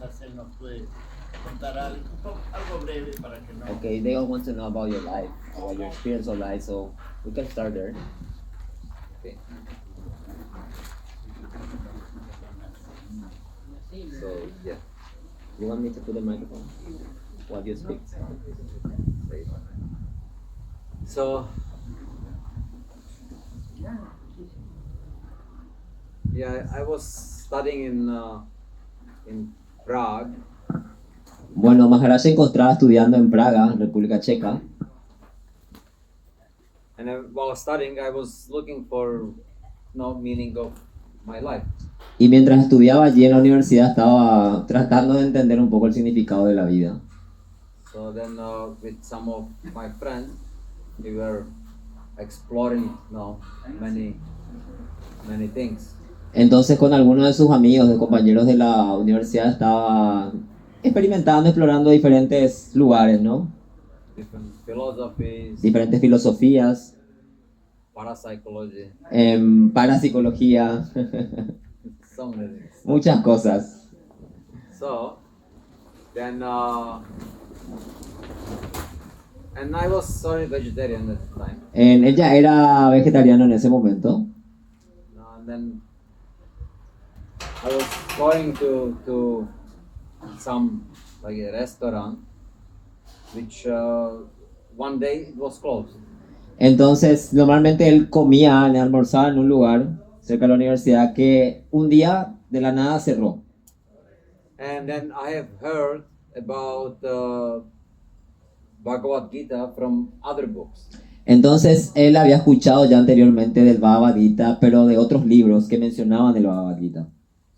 quizás él nos puede contar algo breve para que no... Okay, they all want to know about your life, about your experience of life, so we can start there. Okay. So, yeah. You want me to put the microphone while you speak? So, yeah, I was studying in Prague, Bueno, Maharaj se encontraba estudiando en Praga, República Checa, and while studying, I was looking for meaning of my life. y mientras estudiaba allí en la universidad estaba tratando de entender un poco el significado de la vida. So then, with some of my friends, we were exploring many things. Entonces con algunos de sus amigos, de compañeros de la universidad, estaba experimentando, explorando diferentes lugares, ¿no? Different philosophies, Diferentes filosofías, parapsychology, parapsicología, so many things. muchas cosas. So then, and I was only vegetarian at the time. Ella era vegetariano en ese momento. And then I was going to some like a restaurant, which one day it was closed. Entonces, normalmente él comía, le almorzaba en un lugar cerca de la universidad que un día de la nada cerró. And then I have heard about Bhagavad Gita from other books. Entonces, él había escuchado ya anteriormente del Bhagavad Gita, pero de otros libros que mencionaban el Bhagavad Gita.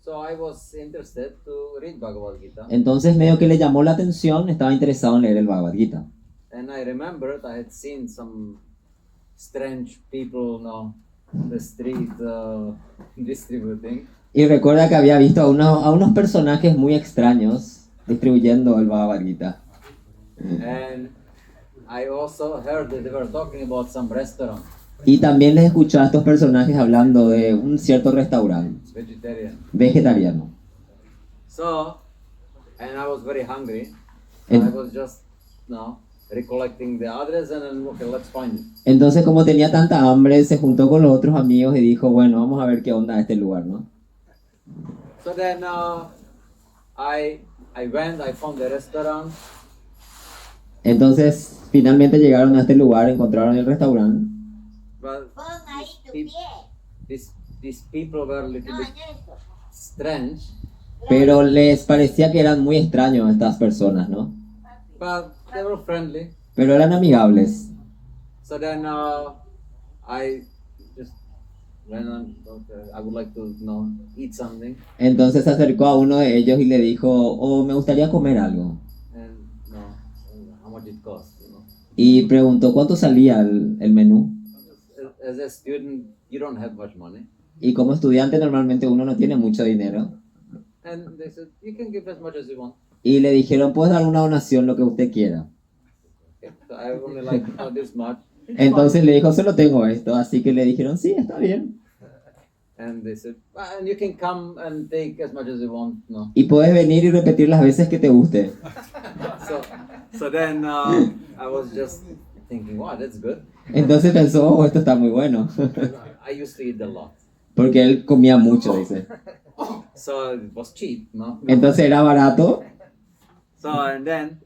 So I was interested to read Bhagavad Gita. Entonces, medio que le llamó la atención, estaba interesado en leer el Bhagavad Gita. And I remembered I had seen some strange people on the street distributing. Y recuerda que había visto a unos personajes muy extraños distribuyendo el Bhagavad Gita. And I also heard that they were talking about some restaurant, Y también les escuchó a estos personajes hablando de un cierto restaurante vegetarian. vegetariano. So, and I was very hungry. And- I was just recollecting the address and then, okay, let's find it. Entonces, como tenía tanta hambre, se juntó con los otros amigos y dijo, bueno, vamos a ver qué onda este lugar, ¿no? So then I went, I found the restaurant, Entonces, finalmente llegaron a este lugar, encontraron el restaurante. but Pon ahí tu peop- pie. these people were a little No, bit no eso. strange, Pero les parecía que eran muy extraños estas personas, ¿no? but they were friendly. Pero eran amigables. So then I just went on, okay, I would like to eat something. Entonces se acercó a uno de ellos y le dijo, oh, me gustaría comer algo. And how much it cost, Y preguntó cuánto salía el menú. As a student, you don't have much money. Y como estudiante normalmente uno no tiene mucho dinero. And they said, you can give as much as you want. Y le dijeron, puedes dar una donación, lo que usted quiera. Okay, so I only like this much. Entonces le dijo, solo tengo esto. Así que le dijeron, sí, está bien. And they said, and you can come and take as much as you want. No. Y puedes venir y repetir las veces que te guste. So then I was just thinking, wow, that's good. Entonces pensó, oh, esto está muy bueno. I used to eat a lot. Porque él comía mucho, dice. So it was cheap, no? Entonces era barato. So and then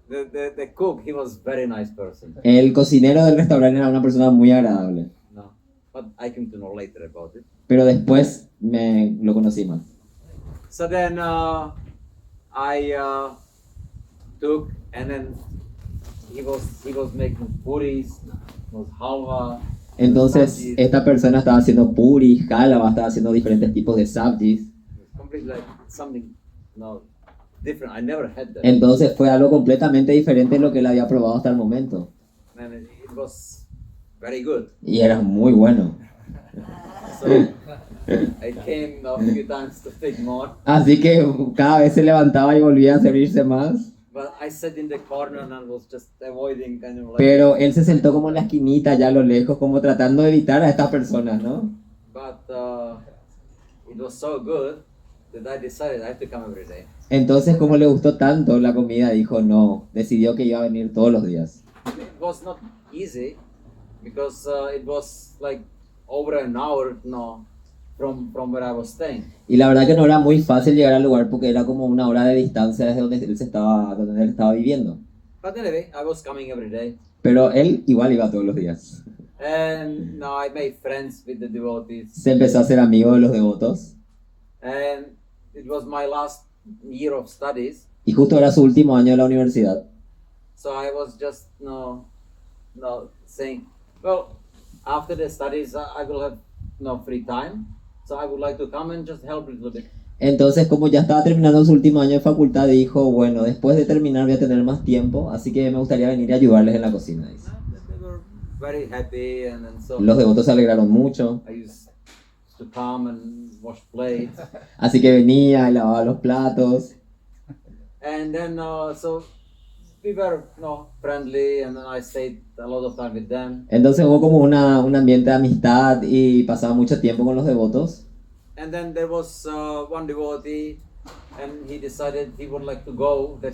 the cook, he was very nice person. El cocinero del restaurante era una persona muy agradable. No. But I came to know later about it. Pero después lo conocí más. So then I took, and then he was making puris, was halwa. Entonces sabjis. esta persona estaba haciendo puri, halva, estaba haciendo diferentes tipos de sabjis. Completely like something different. I never had that. Entonces fue algo completamente diferente de lo que él había probado hasta el momento. And it was very good. Y era muy bueno. So I came a few times to take more, Así que cada vez se levantaba y volvía a servirse más. but I sat in the corner and was just avoiding kind of like. Pero él se sentó como en la esquinita, allá a lo lejos, como tratando de evitar a estas personas, ¿no? But it was so good that I decided I have to come every day. Entonces, como le gustó tanto la comida, dijo no, decidió que iba a venir todos los días. It was not easy because it was like over an hour, from where I was staying. Y la verdad que no era muy fácil llegar al lugar porque era como una hora de distancia desde donde él estaba viviendo. But anyway, I was coming every day, Pero él igual iba todos los días. and now I made friends with the devotees. Se empezó a hacer amigo de los devotos. And it was my last year of studies, Y justo era su último año de la universidad. so I was just saying, well, after the studies I will have free time, so I would like to come and just help a little bit. Entonces, como ya estaba terminando su último año de facultad, dijo, bueno, después de terminar voy a tener más tiempo, así que me gustaría venir y ayudarles en la cocina. Dice. They were very happy, and then so Los devotos se alegraron mucho, I used to come and wash plates, así que venía y lavaba los platos. and then so we were friendly, and then I stayed a lot of time with them. Entonces hubo como un ambiente de amistad y pasaba mucho tiempo con los devotos. And then there was one devotee, and he decided he would like to go the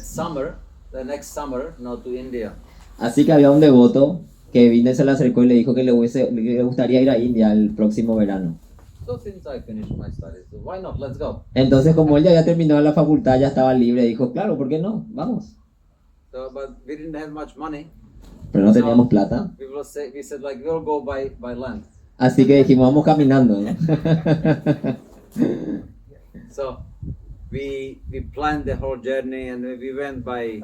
next summer, to India. Así que había un devoto que vino y se le acercó y le dijo que le gustaría ir a India el próximo verano. So since I finished my studies, so why not? Let's go. Entonces, como él ya había terminado la facultad, ya estaba libre, dijo, claro, ¿por qué no? Vamos. So, but we didn't have much money. Pero no teníamos plata. We said like we'll go by land. Así que dijimos, vamos caminando, ¿no? So we planned the whole journey, and we went by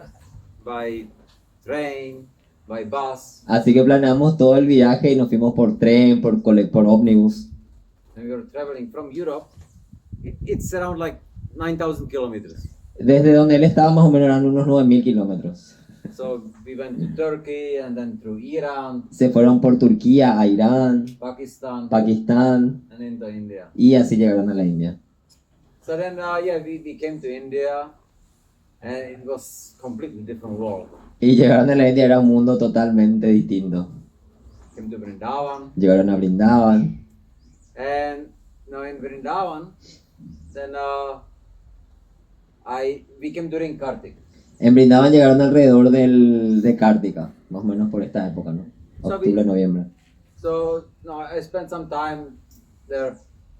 train, by bus, Así que planeamos todo el viaje y nos fuimos por tren, por ómnibus. and we were traveling from Europe. It's around like 9,000 kilometers. Desde donde él estaba más o menos eran unos 9.000 kilómetros. So we went to Turkey, and then through Iran, Se fueron por Turquía, a Irán, Pakistan, Pakistán and into India. y así llegaron a la India. So then, we came to India, and it was completely different world. Y llegaron a la India, era un mundo totalmente distinto. Came to Vrindavan, Llegaron a Brindavan. and now in Vrindavan, then we came during Kartik. En Brindavan llegaron alrededor de Kartika, más o menos por esta época, ¿no? Octubre, noviembre. So I spent some time there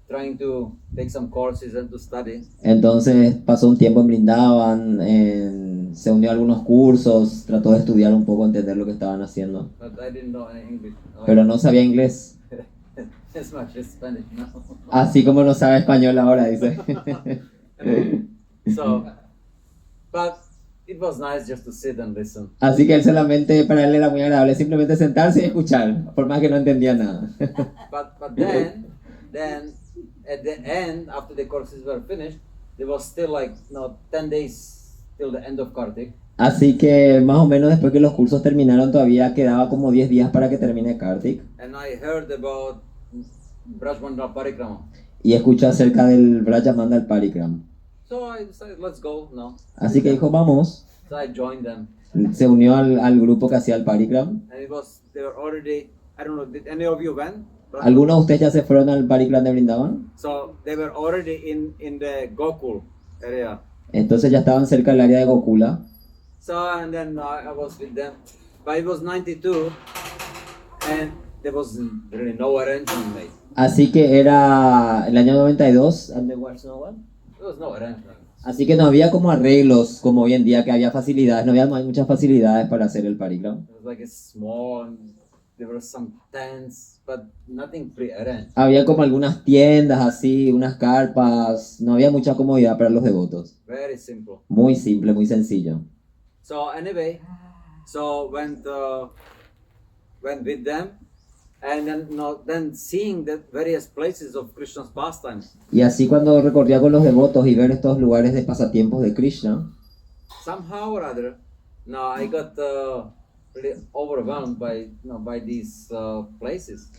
trying to take some courses and to study. Entonces pasó un tiempo en Brindavan, se unió a algunos cursos, trató de estudiar un poco, entender lo que estaban haciendo. But I didn't know any English. Pero no sabía inglés, As much as Spanish now. así como no sabe español ahora, dice. So, but it was nice just to sit and listen. Así que él solamente, para él era muy agradable simplemente sentarse y escuchar, por más que no entendía nada. But then at the end, after the courses were finished, there was still like 10 days till the end of Kartik. Así que más o menos después que los cursos terminaron todavía quedaba como 10 días para que termine Kartik. And I heard about Brajmandala Parikrama. Y escuchó acerca del Brajamandal Parikram. So I decided, let's go now. Así que dijo, vamos. So I joined them. Se unió al grupo que hacía el Parikram. And they were already, I don't know, did any of you went? ¿Algunos de ustedes ya se fueron al Parikram de Brindavan? So they were already in the Gokul area. Entonces ya estaban cerca del área de Gokula. So, and then I was with them. But it was 92, and there was really no arrangement made. Así que era el año 92. And there was no one? There was no arrangement. Así que no había como arreglos como hoy en día, que había facilidades, no había muchas facilidades para hacer el Parikram. It was like a small, there were some tents, but nothing pre-arranged. Había como algunas tiendas así, unas carpas, no había mucha comodidad para los devotos. Very simple. Muy simple, muy sencillo. So anyway, so went with them, and then seeing the various places of Krishna's pastimes. Y así cuando recorría con los devotos y ver estos lugares de pasatiempos de Krishna, Somehow or other, I got really overwhelmed by these places.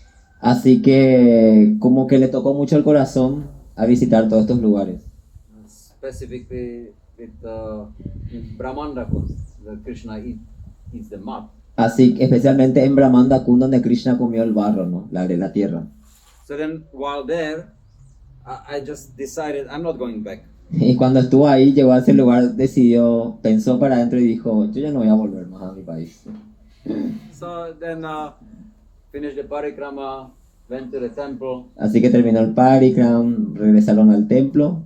así que como que le tocó mucho el corazón a visitar todos estos lugares. Specifically with Brahmanda Kund, where Krishna eats the mud. Así que especialmente en Brahmanda Kund, donde Krishna comió el barro, ¿no? La tierra. So then, while there, I just decided I'm not going back. Y cuando estuvo ahí, llegó a ese lugar, decidió, pensó para adentro y dijo, yo ya no voy a volver más a mi país. So then finished the parikrama, went to the temple, Así que terminó el parikram, regresaron al templo.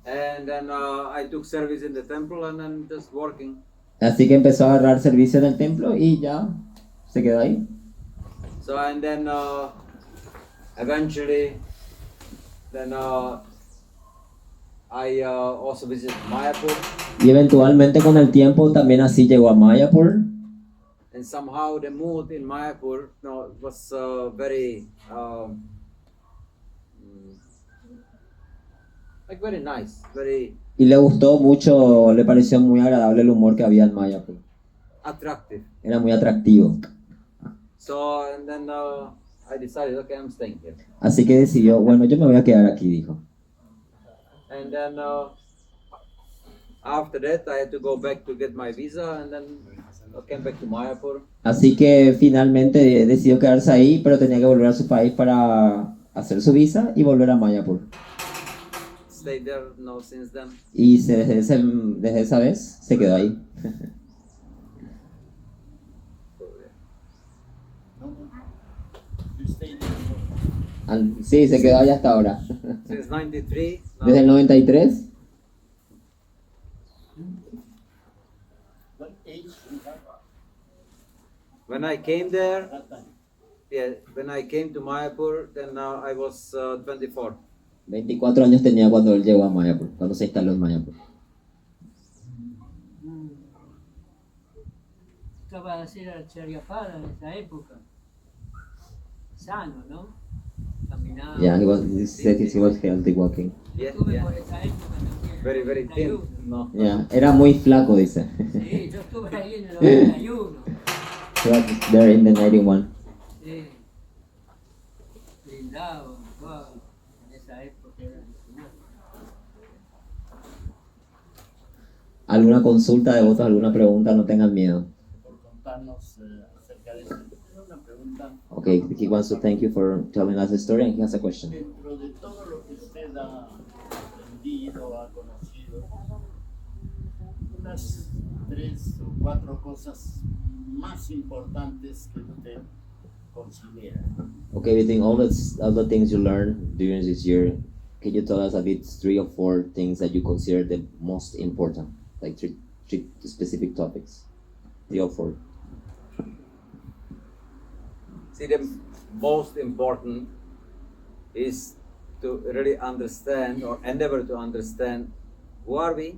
and then I took service in the temple and then just working. Así que empezó a agarrar servicio en el templo y ya se quedó ahí. So and then eventually, then I also visited Mayapur, Y eventualmente con el tiempo también así llegó a Mayapur. and somehow the mood in Mayapur, was very like very nice, very Y le gustó mucho, le pareció muy agradable el humor que había en Mayapur. attractive. Era muy atractivo. So and then I decided, okay, I'm staying here. Así que decidió, bueno, yo me voy a quedar aquí, dijo. And then after that, I had to go back to get my visa, and then I came back to Mayapur. Así que finalmente decidió quedarse ahí, pero tenía que volver a su país para hacer su visa y volver a Mayapur. Stayed there now since then. Y desde esa vez se quedó ahí. You stay there. Sí, se quedó ahí hasta ahora. Since 93. now- Desde el 93. What age you have When I came there, that time? yeah, when I came to Mayapur, then I was 24. 24 años tenía cuando él llegó a Mayapur, cuando se instaló en Mayapur. Estaba hacer Acharyapala en esa época. Sano, ¿no? Caminaba. Yeah, he said he was healthy walking. Yeah, Estuve yeah. por esa época también. Very, very thin. 91. No. Yeah, era muy flaco, dice. Sí, yo estuve ahí en el 91. He was there in the 91. Sí. Blindado, todo. En esa época era impresionante. ¿Alguna consulta de votos, alguna pregunta? No tengan miedo. Por contarnos acerca de eso. Tengo una pregunta. Okay, he wants to thank you for telling us the story and he has a question. Dentro de todo lo que usted ha aprendido, ha conocido, unas 3 o 4 cosas más importantes que usted considera. Okay, between all the things you learned during this year, can you tell us a bit 3 or 4 things that you consider the most important? Like three specific topics. 3 or 4. See, the most important is to really understand or endeavor to understand who are we,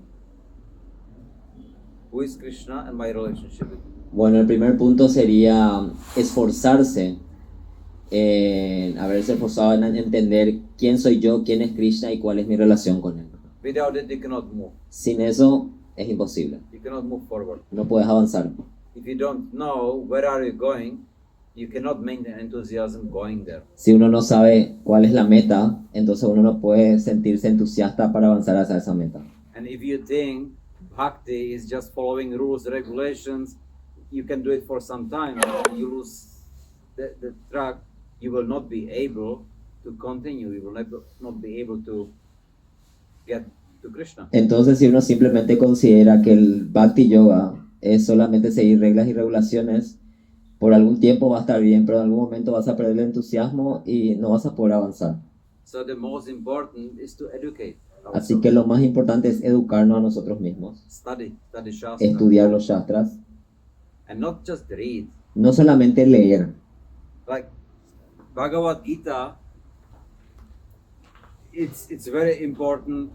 who is Krishna, and my relationship with him. Bueno, el primer punto sería esforzarse en haberse esforzado en entender quién soy yo, quién es Krishna y cuál es mi relación con él. Without it, you cannot move. Sin eso es imposible. You cannot move forward. No puedes avanzar. If you don't know where are you going, you cannot maintain enthusiasm going there. Si uno no sabe cuál es la meta, entonces uno no puede sentirse entusiasta para avanzar hacia esa meta. And if you think bhakti is just following rules, regulations, you can do it for some time. You lose the track, you will not be able to continue. You will not be able to get to Krishna. Entonces, si uno simplemente considera que el Bhakti Yoga es solamente seguir reglas y regulaciones, por algún tiempo va a estar bien, pero en algún momento vas a perder el entusiasmo y no vas a poder avanzar. So the most important is to educate Así ourselves. que lo más importante es educarnos a nosotros mismos, Study Shastra. estudiar los shastras, And not just read. no solamente leer. Like Bhagavad Gita, it's very important,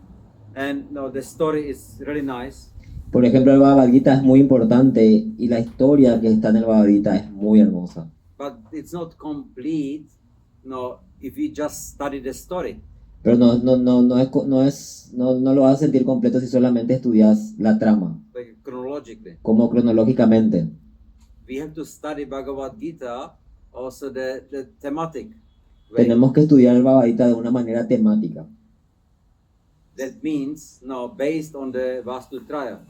and the story is really nice. Por ejemplo, el Bhagavad Gita es muy importante y la historia que está en el Bhagavad Gita es muy hermosa. But it's not complete, if you just study the story. Pero no lo vas a sentir completo si solamente estudias la trama, Like chronologically. como cronológicamente. We have to study Bhagavad Gita also the thematic way. Tenemos que estudiar el Bhagavad Gita de una manera temática. That means based on the Vastutraya.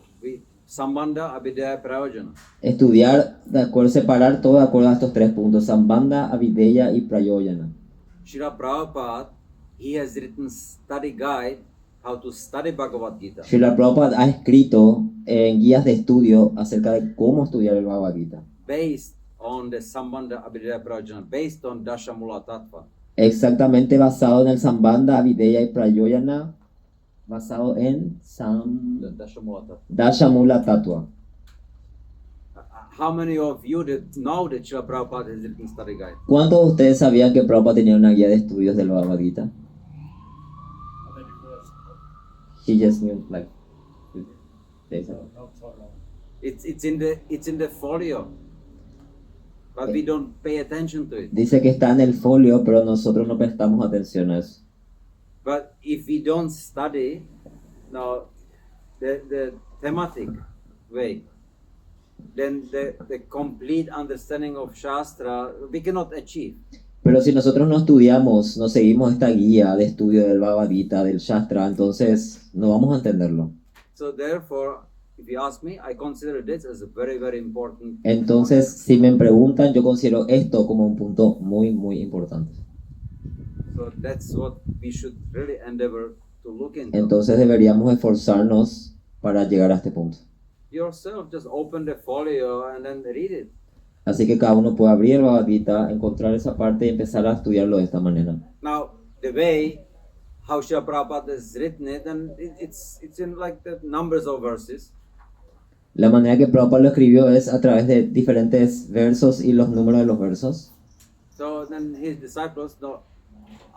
Sambandha, Abhidheya, Prayojana. Estudiar, separar todo de acuerdo a estos 3 puntos, Sambandha, Avideya y Prayoyana. Srila Prabhupada, he has written study guide how to study Bhagavad Gita. Srila Prabhupada ha escrito guías de estudio acerca de cómo estudiar el Bhagavad Gita, Based on the Sambandha Abhidheya Prajna, based on Dashamula Tattva. exactamente basado en el Sambandha, Avideya y Prayoyana, basado en Dashamula Tattva. Dashamula Tattva. How many of you know that Srila Prabhupada has written study guide? ¿Cuántos de ustedes sabían que Prabhupada tenía una guía de estudios del Bhagavad Gita? A ver, pues, He just knew like days ago. no solo. It's in the folio, but we don't pay attention to it. Dice que está en el folio, pero nosotros no prestamos atención a eso. But if we don't study now the thematic way, then the complete understanding of Shastra we cannot achieve. Pero si nosotros no estudiamos, no seguimos esta guía de estudio del Bhagavad Gita, del Shastra, entonces no vamos a entenderlo. So therefore, if you ask me, I consider this as a very, very important. Entonces, si me preguntan, yo considero esto como un punto muy, muy importante. So that's what we should really endeavor to look into. Entonces deberíamos esforzarnos para llegar a este punto. Yourself, just open the folio and then read it. Así que cada uno puede abrir el Bhagavad Gita, encontrar esa parte y empezar a estudiarlo de esta manera. Now, the way how Srila Prabhupada has written it, and it's in like the numbers of verses. La manera que Prabhupada lo escribió es a través de diferentes versos y los números de los versos. So then his disciples, no,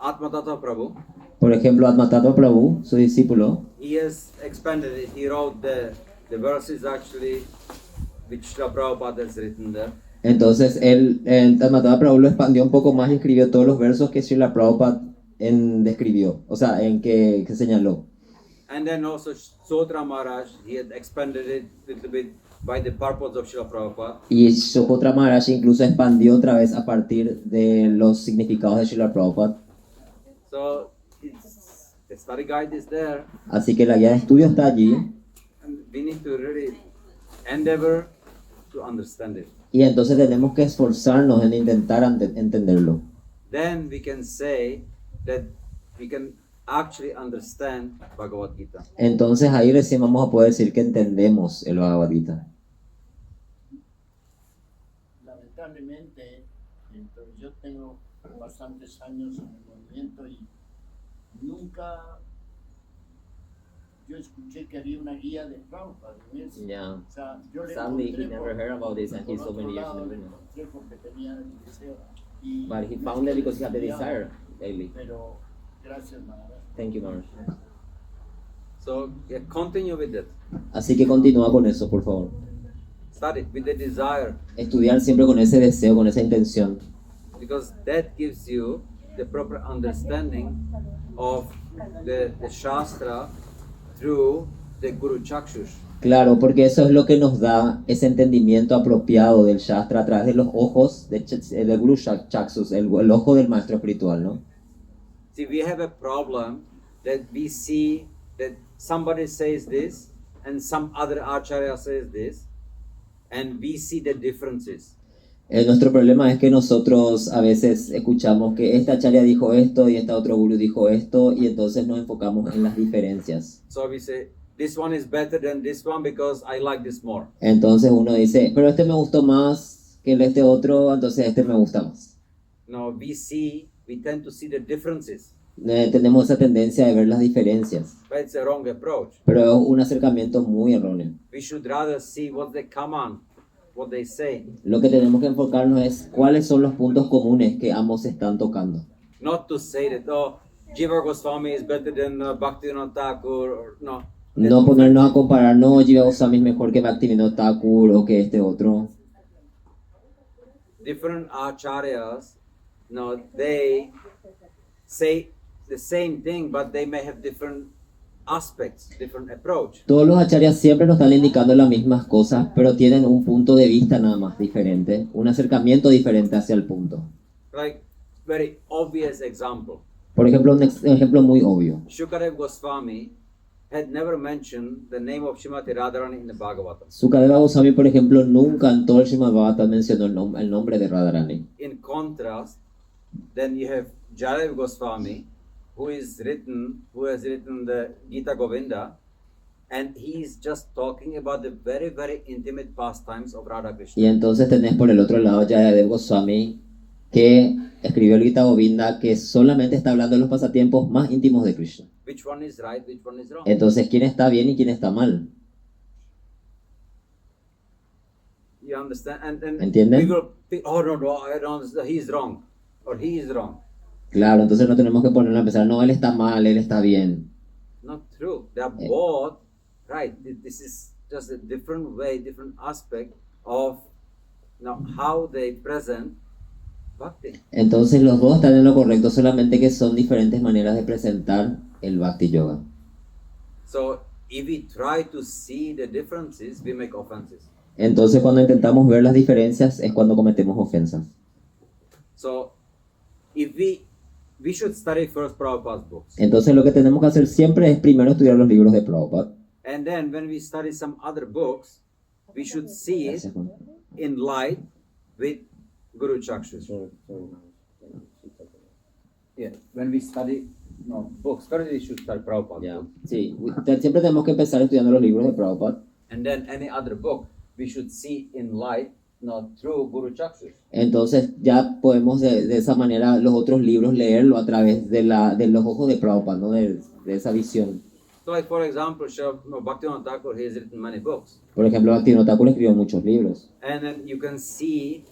Atmatata Prabhu, Por ejemplo, Atmatattva Prabhu, su discípulo, he has expanded it. He wrote the verses actually which Srila Prabhupada has written there. entonces él, Atmatattva Prabhu lo expandió un poco más y escribió todos los versos que Srila Prabhupada describió, o sea, en que señaló. And then also Sotra Maharaj, he had expanded it a little bit by the purpose of Srila Prabhupada. Y Sokotra Maharaj incluso expandió otra vez a partir de los significados de Srila Prabhupada. So the study guide is there, Así que la guía de estudio está allí and we need to really endeavor to understand it. y entonces tenemos que esforzarnos en intentar entenderlo. Then we can say that we can actually understand Bhagavad Gita. Entonces ahí recién vamos a poder decir que entendemos el Bhagavad Gita. Lamentablemente, entonces, yo tengo bastantes años en el movimiento y nunca yo escuché que había una guía de Prabhupada en eso. Yeah. O sea, yo le Sadly, he encontré never por- heard about this and por he's so otro many years lado, living lo it. encontré porque tenía el deseo. Y But he no found it estoy because he had the estudiando, desire daily. Pero gracias, Maharaj. Thank you, Maharaj. So yeah, continue with that. Así que continúa con eso, por favor. Study with the desire, Estudiar siempre con ese deseo, con esa intención. because that gives you the proper understanding of the Shastra through the Guru Chakshush. Claro, porque eso es lo que nos da ese entendimiento apropiado del Shastra a través de los ojos de Guru Chaksus, el ojo del maestro espiritual, ¿no? See, we have a problem that we see that somebody says this and some other acharya says this, and we see the differences. Nuestro problema es que nosotros a veces escuchamos que esta acharya dijo esto y esta otro guru dijo esto y entonces nos enfocamos en las diferencias. So we say, this one is better than this one because I like this more. Entonces uno dice, pero este me gustó más que este otro, entonces este me gusta más. No, we tend to see the differences, Tenemos esa tendencia de ver las diferencias, but it's a wrong approach. pero es un acercamiento muy erróneo. We should rather see what they come on, what they say, Lo que tenemos que enfocarnos es cuáles son los puntos comunes que ambos están tocando. not to say that, oh, Jiva Goswami is better than Bhaktivinoda Thakur, or no. No ponernos a comparar, no, Jiva Goswami es mejor que Bhaktivinoda Thakur o que este otro. Different acharyas, no, they say the same thing, but they may have different aspects, different approach. Todos los acharyas siempre nos están indicando las mismas cosas, pero tienen un punto de vista nada más diferente, un acercamiento diferente hacia el punto. Like, very obvious example. Por ejemplo, un ejemplo muy obvio. Shukadev Goswami had never mentioned the name of Srimati Radharani in the Bhagavatam. Sukadeva Goswami, por ejemplo, nunca en todo el Srimad Bhagavatam mencionó el nombre de Radharani. In contrast, then you have Jayadev Goswami, who has written the Gita Govinda, and he's just talking about the very, very intimate pastimes of Radha Krishna. Y entonces tenés por el otro lado Jayadev Goswami, que escribió el Gita Govinda, que solamente está hablando de los pasatiempos más íntimos de Krishna. Which one is right, which one is wrong? Entonces, ¿quién está bien y quién está mal? You understand? And ¿Entienden? we will think, oh no, I don't understand. He's wrong, or he is wrong. Claro, entonces no tenemos que ponerlo a pensar, no, él está mal, él está bien. Not true. They are both right. This is just a different way, different aspect of how they present bhakti. Entonces los dos están en lo correcto, solamente que son diferentes maneras de presentar el Bhakti Yoga. So if we try to see the differences, we make offenses. Entonces cuando intentamos ver las diferencias es cuando cometemos ofensas. So if we should study first Prabhupada's books, Entonces lo que tenemos que hacer siempre es primero estudiar los libros de Prabhupada. and then when we study some other books, we should see it Gracias, Juan. in light with Guru Chakshus. Yeah, when we study books, first we should study Prabhupada's Ya. books. Sí, siempre tenemos que empezar estudiando los libros de Prabhupada. And then any other book we should see in light, through Guru Chakshus. Entonces ya podemos de esa manera los otros libros leerlo a través de los ojos de Prabhupada, ¿no? de esa visión. So like for example, Bhaktivinoda Thakur, he has written many books. Por ejemplo, Bhaktivinoda Thakur escribió muchos libros. And then you can see,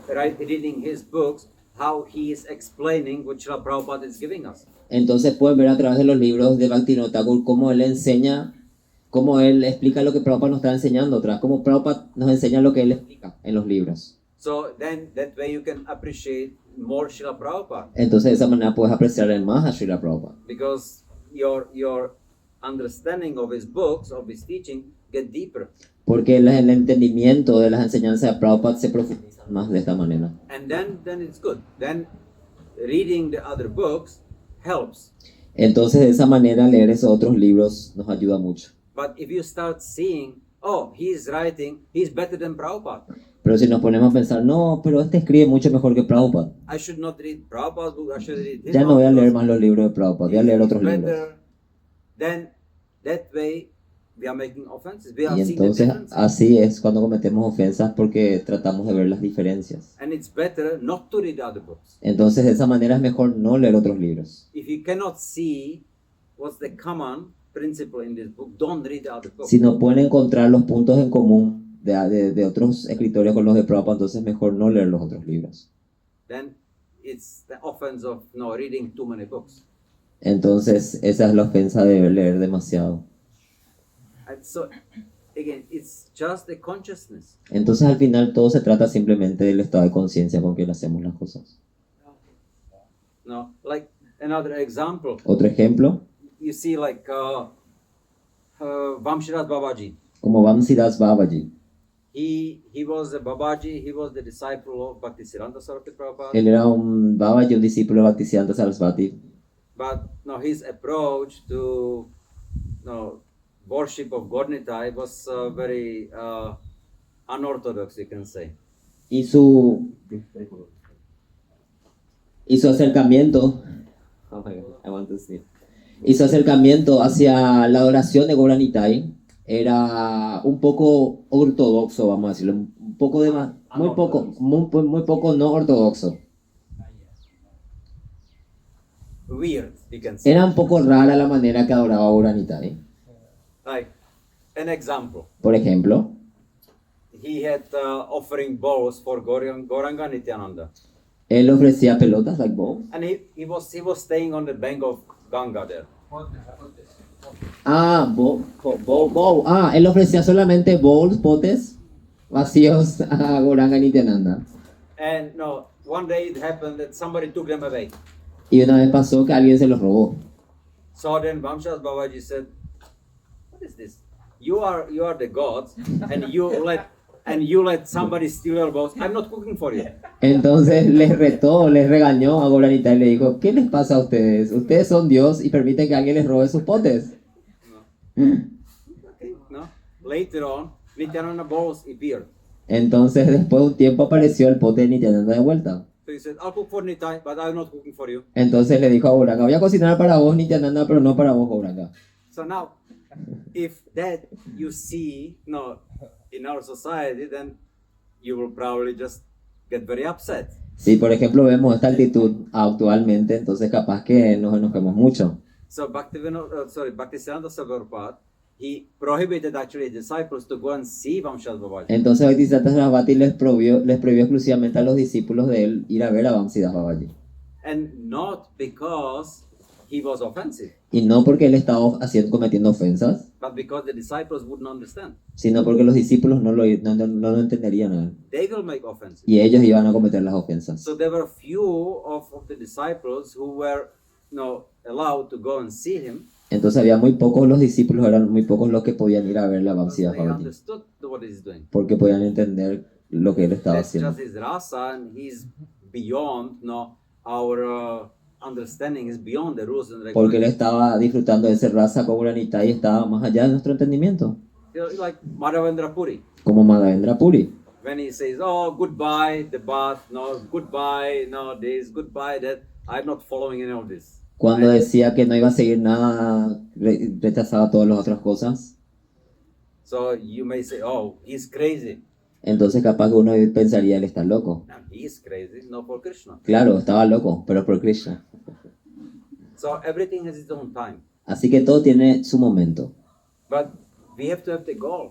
reading his books, how he is explaining what Srila Prabhupada is giving us. Entonces pueden ver a través de los libros de Bhaktivinoda Thakur cómo él enseña, cómo él explica lo que Prabhupada nos está enseñando atrás, cómo Prabhupada nos enseña lo que él explica en los libros. So then that way you can appreciate more Srila Prabhupada, Entonces de esa manera puedes apreciar más a Srila Prabhupada. because your understanding of his books, of his teaching, get deeper. Porque el entendimiento de las enseñanzas de Prabhupada se profundiza más de esta manera. And then it's good. Then reading the other books helps. Entonces de esa manera leer esos otros libros nos ayuda mucho. But if you start seeing, oh, he's better than Prabhupada. Pero si nos ponemos a pensar, no, pero este escribe mucho mejor que Prabhupada. I should not read Prabhupada's book, I should read his Ya no voy a book leer because más los libros de Prabhupada, voy a leer otros he's libros. better. Then that way we are making offenses. We are Y seeing the entonces differences. así es cuando cometemos ofensas porque tratamos de ver las diferencias. And it's better not to read other books. Entonces de esa manera es mejor no leer otros libros. If you cannot see what's the common principle in this book, don't read the other books. Si no pueden encontrar los puntos en común de otros escritores con los de Prabhupada, entonces es mejor no leer los otros libros. Then it's the offense of reading too many books. Entonces esa es la ofensa de leer demasiado. And so again, it's just the consciousness. Entonces al final todo se trata simplemente del estado de conciencia con que le hacemos las cosas. Like another example, Otro ejemplo, you see like Vamshiras Babaji. como Vamsidas Babaji. He was a Babaji, he was the disciple of Bhaktisiddhanta Saraswati Prabhupada. Él era un Babaji, un discípulo de Bhaktisiddhanta Sarasvati. But his approach to worship of Gaura was very unorthodox, you can say. Y su acercamiento, oh my God, I want to see. Y su acercamiento hacia la adoración de Gaura Nitai era un poco ortodoxo, vamos a decirlo, un poco de más, muy poco no ortodoxo. Weird, you can say. Era un poco rara la manera que adoraba Gaura Nitai. Like an example, Por ejemplo, he had offering bowls for Gauranga Nityananda, él ofrecía pelotas, like balls. and he was staying on the bank of Ganga there. Él ofrecía solamente bowls, potes vacíos a Gauranga Nityananda. And one day it happened that somebody took them away. Y una vez pasó que alguien se los robó. So then Vamshas Babaji said, "What is this? You are the gods, and you let somebody steal your bowls. I'm not cooking for you." Entonces les retó, les regañó a Gaura Nitai y le dijo, ¿qué les pasa a ustedes? Ustedes son Dios y permiten que alguien les robe sus potes. Okay, no. Later on, Nityananda bowls appeared. Entonces después de un tiempo apareció el pote de Nityananda de vuelta. So he said, I'll cook for Nitai, but I'm not cooking for you. Entonces le dijo a Gauranga, voy a cocinar para vos, Nityananda, pero no para vos, Gauranga. So now, if that you see, in our society, then you will probably just get very upset. Si por ejemplo vemos esta actitud actualmente, entonces capaz que nos enojemos mucho. So Bhaktisiddhanta Saraswati, he prohibited actually his disciples to go and see Vamshad Babaji. Entonces Bhaktisiddhanta Saraswati les prohibió exclusivamente a los discípulos de él ir a ver a Vamsiddhas Babaji. And not because he was offensive, Y no porque él estaba cometiendo ofensas, but because the disciples wouldn't understand. sino porque los discípulos no lo entenderían a él. They will make offenses. Y ellos iban a cometer las ofensas. So there were few of the disciples who were allowed to go and see him. Entonces había muy pocos los discípulos, eran muy pocos los que podían ir a ver a Because Vamsiddhas they Babaji. understood what he's doing. Porque podían entender lo que él estaba That's haciendo. just his rasa, and he's beyond our understanding, is beyond the rules and Porque él regulations. estaba disfrutando de ese raza como Uranita y estaba más allá de nuestro entendimiento. Like Madhavendra Puri, Como Madhavendra Puri. when he says, "Oh, goodbye the bath, goodbye, this, goodbye that," I'm not following any of this. Cuando decía que no iba a seguir nada, rechazaba todas las otras cosas. So you may say, "Oh, he's crazy." Entonces capaz que uno pensaría, él está loco. No, he's crazy, not for Krishna. Claro, estaba loco, pero por Krishna. So everything has its own time, Así que todo tiene su momento. but we have to have the goal.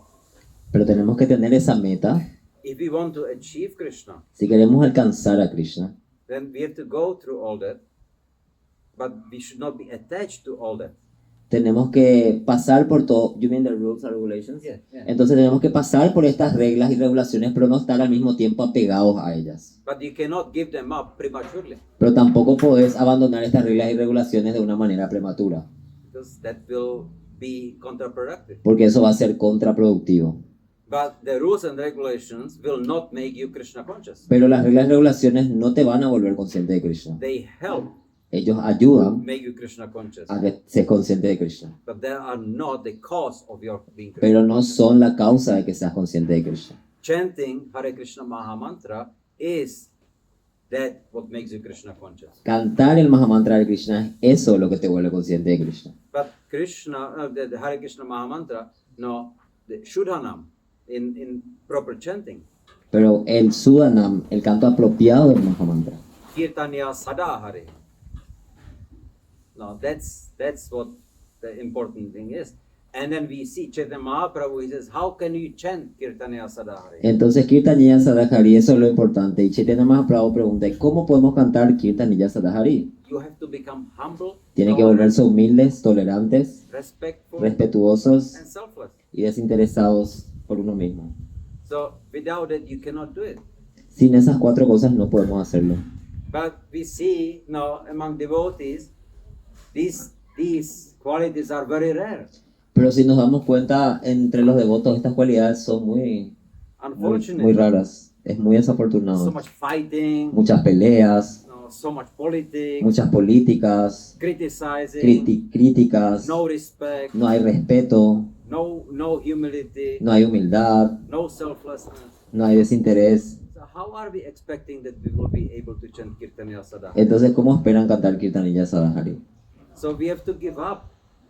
Pero tenemos que tener esa meta. If we want to achieve Krishna, Si queremos alcanzar a Krishna, then we have to go through all that, but we should not be attached to all that. tenemos que pasar por todo. You mean the rules and regulations? Yeah. Entonces tenemos que pasar por estas reglas y regulaciones, pero no estar al mismo tiempo apegados a ellas. But you cannot give them up prematurely, Pero tampoco podés abandonar estas reglas y regulaciones de una manera prematura, because that will be counterproductive. porque eso va a ser contraproductivo. But the rules and regulations will not make you Krishna conscious. Pero las reglas y regulaciones no te van a volver consciente de Krishna. They help Ellos ayudan make you Krishna conscious, a que seas consciente de Krishna, but they are not the cause of your being Krishna. pero no son la causa de que seas consciente de Krishna. Chanting Hare Krishna Maha Mantra is that what makes you Krishna conscious. Cantar el Mahamantra de Krishna es eso lo que te vuelve consciente de Krishna. But Krishna, the Hare Krishna Maha Mantra, the Shuddhanam in proper chanting, Pero el Sudanam, el canto apropiado del Mahamantra, Kirtanya Sada Hare. No, that's what the important thing is. And then we see Chaitanya Mahaprabhu, he says, how can you chant Kirtanya Sada Hare? entonces Kirtaniya Sadahari, eso es lo importante. Y Chaitanya Mahaprabhu pregunta, ¿y cómo podemos cantar Kirtaniya Sadahari? You have to become humble, Tienen que tolerant, volverse humildes, tolerantes, respectful, respetuosos and selfless. y desinteresados por uno mismo. So without that, you cannot do it. Sin esas cuatro cosas no podemos hacerlo. But we see now among devotees, these qualities are very rare. Pero si nos damos cuenta, entre los devotos estas cualidades son muy Unfortunately, raras. Es muy so desafortunado. much fighting, Muchas peleas, so much politics, muchas políticas, criticizing, críticas, no respect, no hay respeto, no humility, no hay humildad, no selflessness. no hay desinterés. So how are we expecting that we will be able to chant Kirtanya Sada? Entonces, ¿cómo esperan cantar Kirtaniya Sadahari? So we have to give up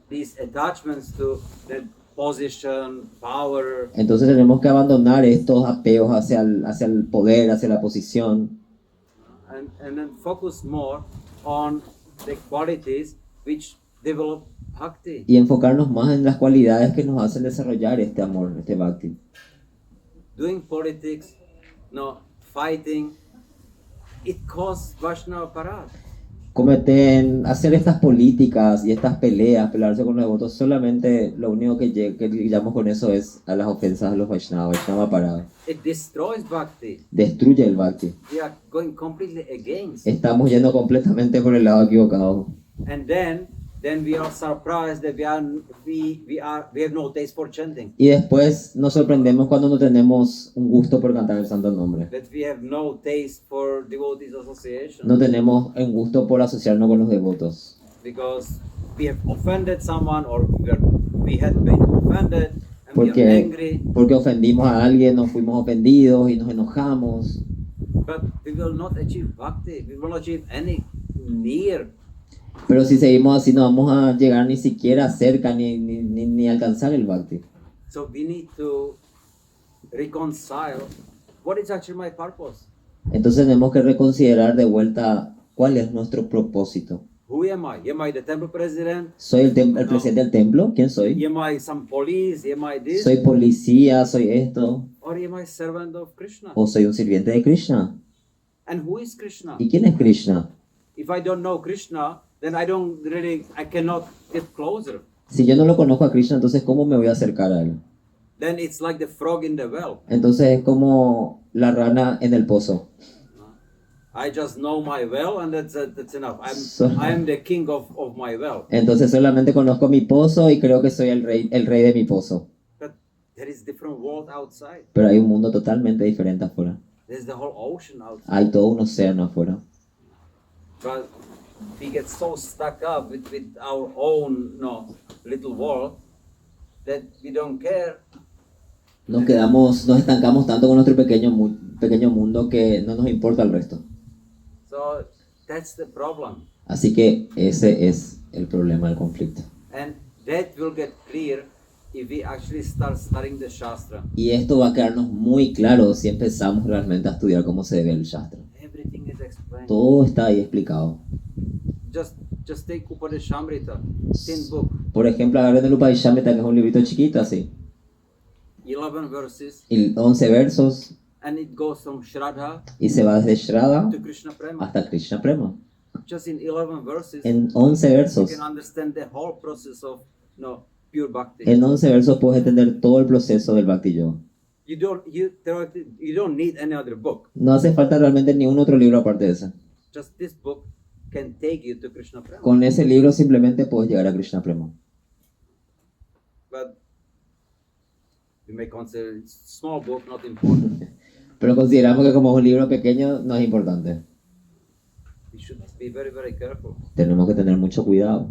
these attachments to that position, power, Entonces tenemos que abandonar estos apegos hacia el poder, hacia la posición, and then focus more on the qualities which develop bhakti. y enfocarnos más en las cualidades que nos hacen desarrollar este amor, este bhakti. Doing politics, fighting, it causes Vaishnava Parad. Hacer estas políticas y estas peleas, pelearse con los devotos, solamente lo único que llegamos con eso es a las ofensas de los Vaishnava Parada. It destroys bhakti. Destruye el bhakti. We are going completely against. Estamos yendo completamente por el lado equivocado. And then we are surprised that we have no taste for chanting. Y después nos sorprendemos cuando no tenemos un gusto por cantar el santo nombre. That we have no taste for devotees association. No tenemos un gusto por asociarnos con los devotos. Because we have offended someone or we had been offended and we are angry. Porque ofendimos a alguien, nos fuimos ofendidos y nos enojamos. But we will not achieve bhakti. We will not achieve any near. Pero si seguimos así no vamos a llegar ni siquiera cerca ni alcanzar el bhakti. So we need to reconcile what is actually my purpose. Entonces tenemos que reconsiderar de vuelta cuál es nuestro propósito. Who am I? Am I the temple president? ¿Soy el presidente del templo? ¿Quién soy? Am I some police? Am I this? ¿Soy policía? ¿Soy esto? Or am I servant of Krishna? ¿O soy un sirviente de Krishna? And who is Krishna? ¿Y quién es Krishna? If I don't know Krishna, then I cannot get closer. Si yo no lo conozco a Krishna, entonces ¿cómo me voy a acercar a él? Then it's like the frog in the well. Entonces es como la rana en el pozo. I just know my well, and that's enough. So- I am the king of my well. Entonces solamente conozco mi pozo y creo que soy el rey de mi pozo. But there is different world outside. Pero hay un mundo totalmente diferente afuera. There's the whole ocean outside. Hay todo un océano afuera. But we get so stuck up with our own little world that we don't care. Nos estancamos tanto con nuestro pequeño mundo que no nos importa el resto. So that's the problem. Así que ese es el problema del conflicto. And that will get clear if we actually start studying the Shastra. Y esto va a quedarnos muy claro si empezamos realmente a estudiar cómo se debe el Shastra. Everything is explained. Todo está ahí explicado. Just take Upadeshamrita, thin book, Por ejemplo, agarren el Upadeshamrita, que es un librito chiquito así. 11 verses, Y 11 versos and it goes from Shraddha y se va desde Shraddha to Krishna Prema. hasta Krishna Prema. Just in 11 verses, En 11 you versos. can understand the whole process of pure bhakti. En 11 versos puedes entender todo el proceso del Bhakti Yoga. You don't need any other book. No hace falta realmente ningún otro libro aparte de ese. Just this book can take you to Krishna Prema. Con ese libro simplemente puedes llegar a Krishna Prema. But you may consider it's a small book, not important. Pero consideramos que como es un libro pequeño no es importante. We should be very, very careful. Tenemos que tener mucho cuidado.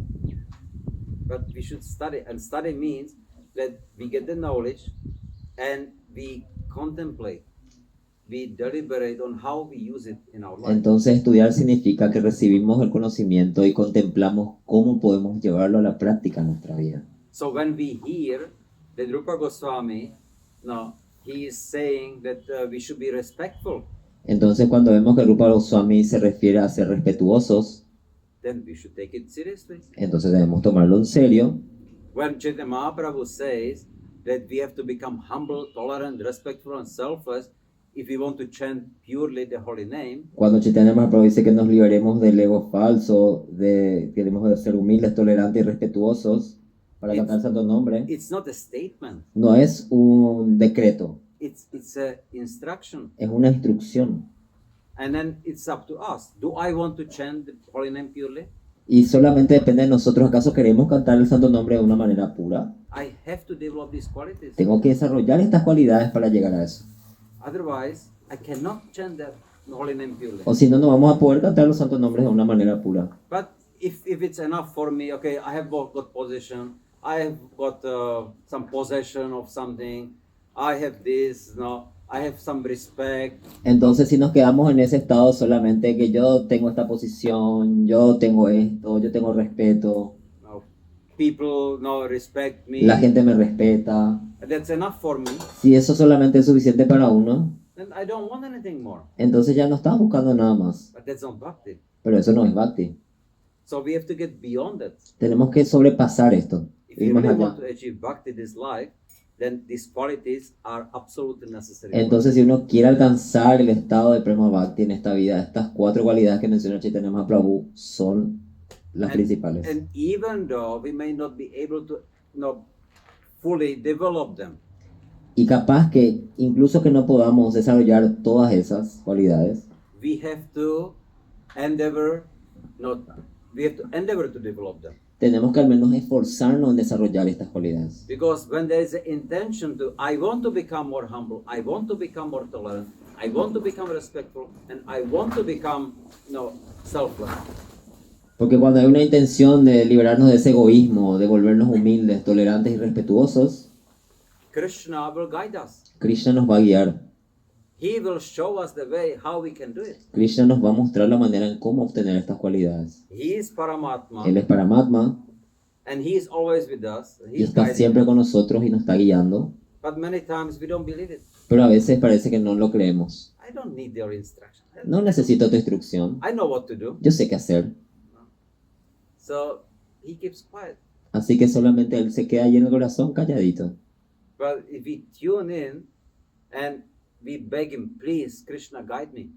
But we should study, and study means that we get the knowledge and we contemplate, we deliberate on how we use it in our life. Entonces estudiar significa que recibimos el conocimiento y contemplamos cómo podemos llevarlo a la práctica en nuestra vida. So when we hear that Rupa Goswami, he is saying that we should be respectful, Entonces cuando vemos que Rupa Goswami se refiere a ser respetuosos, then we should take it seriously. entonces debemos tomarlo en serio. When Chaitanya Mahaprabhu says that we have to become humble, tolerant, respectful, and selfless if we want to chant purely the holy name, Cuando Chaitanya Mahaprabhu dice que nos liberemos del ego falso, que debemos de ser humildes, tolerantes y respetuosos para It's- cantar el santo nombre, it's not a statement. no es un decreto, It's a instruction. es una instrucción. And then it's up to us. Do I want to chant the holy name purely? Y solamente depende de nosotros, ¿acaso queremos cantar el santo nombre de una manera pura? I have to develop these qualities. Tengo que desarrollar estas cualidades para llegar a eso. Otherwise, I cannot chant the holy name purely. O si no, no vamos a poder cantar los santos nombres de una manera pura. But if it's enough for me, okay, I have got possession, I have got some possession of something, I have this, I have some respect. Entonces, si nos quedamos en ese estado solamente que yo tengo esta posición, yo tengo esto, yo tengo respeto, People respect me. la gente me respeta, That's enough for me. si eso solamente es suficiente para uno, Then I don't want anything more. entonces ya no estás buscando nada más. But that's not bhakti. Pero eso no es bhakti. So we have to get beyond that. Tenemos que sobrepasar esto, If ir you más really allá. want to achieve bhakti this life, then these qualities are absolutely necessary. Entonces, si uno quiere alcanzar el estado de Prema Bhakti en esta vida, estas 4 cualidades que menciona Chaitanya Mahaprabhu son las principales. And even though we may not be able to fully develop them, Y capaz que incluso que no podamos desarrollar todas esas cualidades, we have to endeavor to develop them. tenemos que al menos esforzarnos en desarrollar estas cualidades. Because when there is an intention to, I want to become more humble, I want to become more tolerant, I want to become respectful, and I want to become selfless. Porque cuando hay una intención de liberarnos de ese egoísmo, de volvernos humildes, tolerantes y respetuosos, Krishna will guide us. Krishna nos va a guiar. He will show us the way how we can do it. Krishna nos va a mostrar la manera en cómo obtener estas cualidades. He is Paramatma, Él es Paramatma and He is always with us. y He's está guiding siempre us. con nosotros y nos está guiando, But many times we don't believe it. pero a veces parece que no lo creemos. I don't need your instruction. No necesito tu instrucción, I know what to do. yo sé qué hacer. So He keeps quiet. Así que solamente Él se queda ahí en el corazón calladito. But if we tune in and we beg Him, please, Krishna, guide me.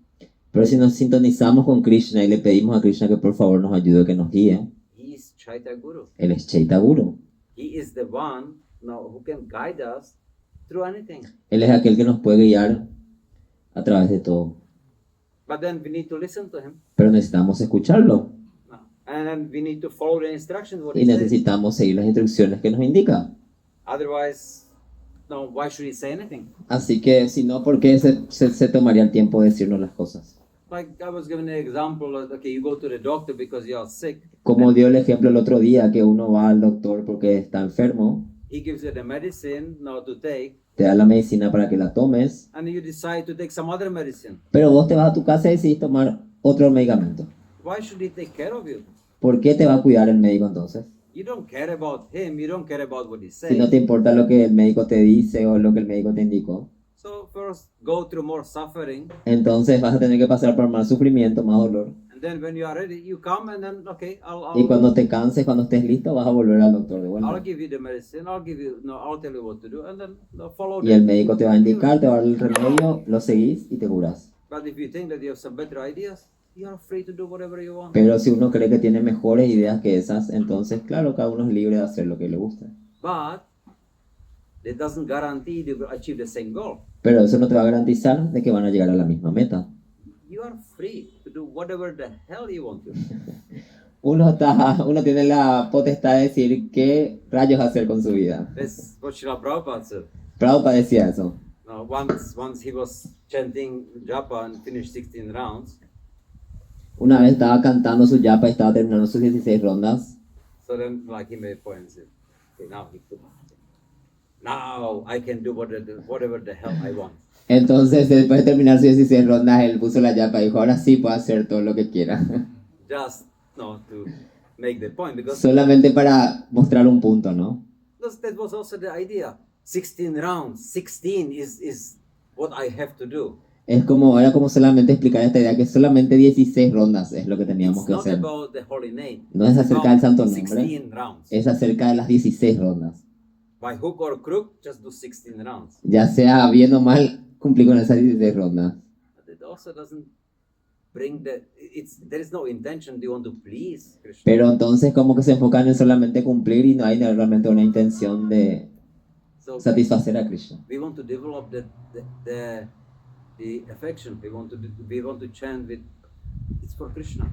Pero si nos sintonizamos con Krishna y le pedimos a Krishna que por favor nos ayude, que nos guíe, He is Chaitya Guru. Él es Chaitya Guru. He is the one now who can guide us through anything. Él es aquel que nos puede guiar a través de todo. But then we need to listen to Him. Pero necesitamos escucharlo No. And then we need to follow the instructions what y He says. necesitamos seguir las instrucciones que nos indica. Otherwise, no, why should He say anything? Así que si no, ¿por qué se tomaría el tiempo de decirnos las cosas? Like I was giving an example of, okay, you go to the doctor because you are sick. Como dio el ejemplo el otro día, que uno va al doctor porque está enfermo, He gives you the medicine now to take, te da la medicina para que la tomes, and you decide to take some other medicine. pero vos te vas a tu casa y decidís tomar otro medicamento. Why should He take care of you? ¿Por qué te va a cuidar el médico entonces? You don't care about Him. You don't care about what He Si no says. te importa lo que el médico te dice o lo que el médico te indicó, So first, go through more suffering, entonces vas a tener que pasar por más sufrimiento, más dolor. and then when you are ready, you come and then okay, Y cuando te canses, cuando estés listo, vas a volver al doctor de I'll vuelta. give you the medicine. I'll tell you what to do, and then follow. Y el médico te va a indicar, te va a dar el remedio, lo seguís y te curas. But if you think that you have some better ideas, you are free to do whatever you want. Pero si uno cree que tiene mejores ideas que esas, entonces claro, cada uno es libre de hacer lo que le gusta. But it doesn't guarantee you will achieve the same goal. Pero eso no te va a garantizar de que van a llegar a la misma meta. You are free to do whatever the hell you want to. Uno tiene la potestad de decir qué rayos hacer con su vida. That's what Srila Prabhupada said. Prabhupada decía eso. Now, once he was chanting japa and finished 16 rounds, Una vez estaba cantando su yapa y estaba terminando sus 16 rondas. so then like he made a point and said, okay, now I can do whatever the hell I want. Entonces, después de terminar sus 16 rondas, él puso la yapa y dijo, ahora sí puedo hacer todo lo que quiera. Just to make the point, because Solamente para mostrar un punto, ¿no? that was also the idea. 16 rounds, 16 is what I have to do. Era como solamente explicar esta idea, que solamente 16 rondas es lo que teníamos It's que not hacer. about the holy name. No es It's acerca about del santo nombre. 16 rounds. Es acerca de las 16 rondas. By hook or crook, just do 16 rounds. Ya sea bien o mal, cumplí con esas 16 rondas. But it also doesn't bring there is no intention, do you want to please Krishna? Pero entonces como que se enfocan en solamente cumplir y no hay realmente una intención de So satisfacer a Krishna. we want to develop the affection. We want to chant with, it's for Krishna.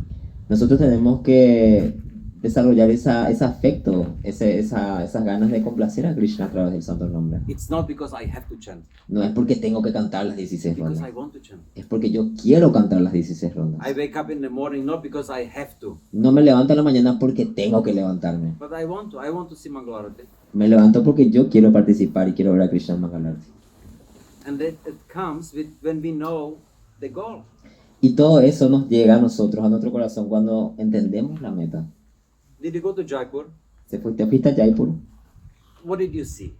Nosotros tenemos que desarrollar ese afecto, esas ganas de complacer a Krishna a través del santo nombre. It's not because I have to chant, No es porque tengo que cantar las 16 because rondas, I want to chant. es porque yo quiero cantar las 16 rondas. I wake up in the morning not because I have to, No me levanto en la mañana porque tengo que levantarme. but I want to. I want to see Mangalarati. Me levanto porque yo quiero participar y quiero ver a Krishna en Mangalarti. And it comes when we know the goal. Y todo eso nos llega a nosotros, a nuestro corazón, cuando entendemos la meta. Did you go to Jaipur? ¿Te fuiste a Jaipur? What did you see?